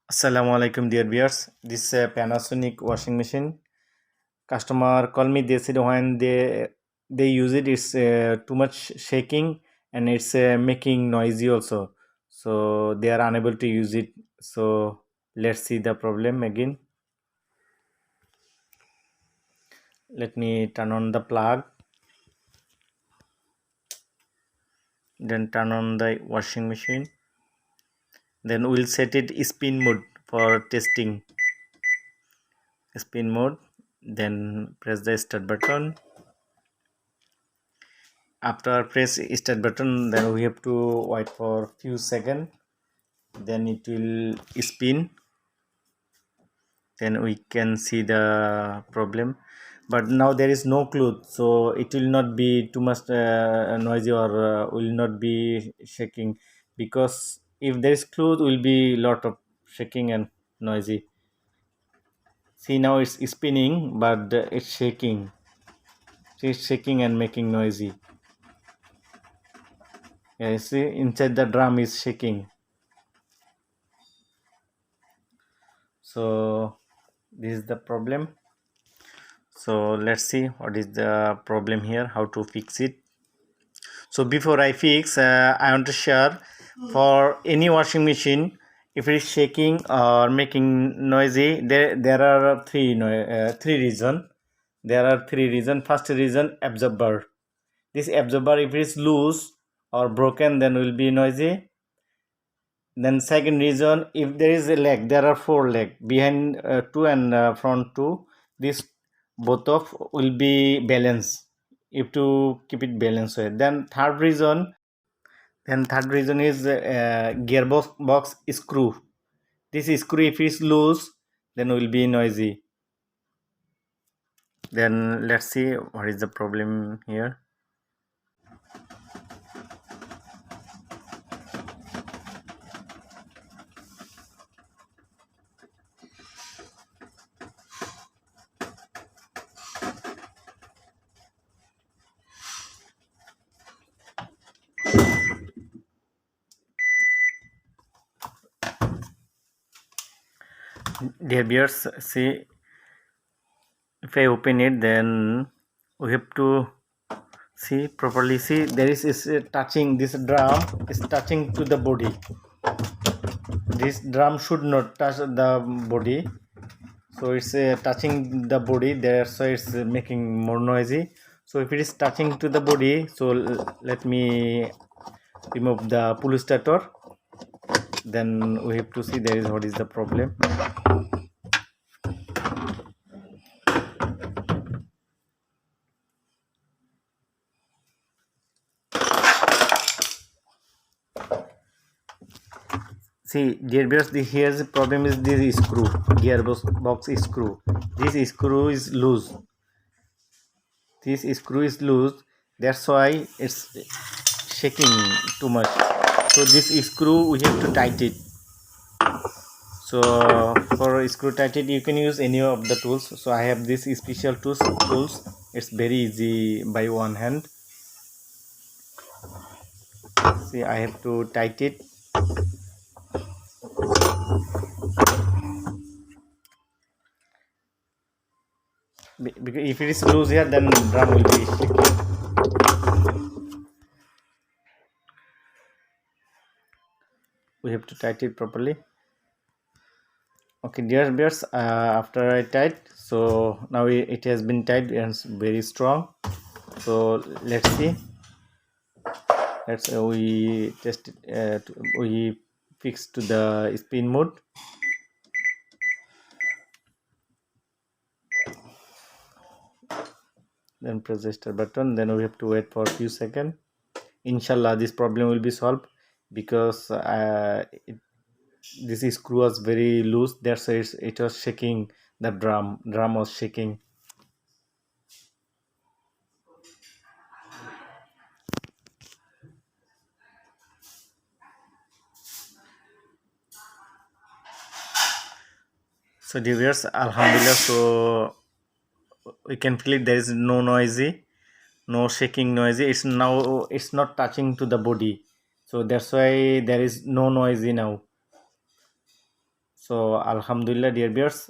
Assalamu alaikum dear viewers. This is a Panasonic washing machine. Customer call me. They said when they use it, it's too much shaking and it's making noisy also. So they are unable to use it. So let's see the problem again. Let me turn on the plug. Then turn on the washing machine. Then we'll set it spin mode for testing. Spin mode. Then press the start button. After press start button, then we have to wait for few seconds, then it will spin, then we can see the problem. But now there is no clue, so it will not be too much noisy or will not be shaking, because if there is clue will be lot of shaking and noisy. See, now it's spinning but it's shaking and making noisy. Yeah, you see, inside the drum is shaking. So this is the problem. So let's see what is the problem here, how to fix it. So before I fix, I want to share, for any washing machine, if it is shaking or making noisy, there are three reasons. There are three reasons. First reason, absorber. This absorber, if it is loose or broken, then will be noisy. Then second reason, if there is a leg, there are four legs behind two and front two. This both of will be balanced. If to keep it balanced. Then third reason is gearbox box screw. This screw, if it's loose, then will be noisy. Then let's see what is the problem here. Dear viewers, see, if I open it, then we have to see properly. See, there is touching, this drum is touching to the body. This drum should not touch the body, so it's touching the body, that's why it's making more noisy. So if it is touching to the body, so let me remove the pull starter. Then we have to see there is what is the problem. See, dear viewers, here's the problem is this screw, gearbox screw. This screw is loose. This screw is loose. That's why it's shaking too much. So this screw we have to tighten it. So for screw tighten, you can use any of the tools. So I have this special tools. It's very easy by one hand. See, I have to tighten it. Because if it is loose here, then drum will be shaking. We have to tighten it properly. Okay, dear viewers, after I tight, so now it has been tight and it's very strong. So let's see. Let's we test it. We fix to the spin mode. Then press the start button. Then we have to wait for a few seconds. Inshallah, this problem will be solved, because this screw was very loose. That's why it was shaking. The drum was shaking. So dear viewers, alhamdulillah, so we can feel it. There is no noisy, no shaking noisy. It's not touching to the body, so that's why there is no noisy now. So Alhamdulillah, dear viewers,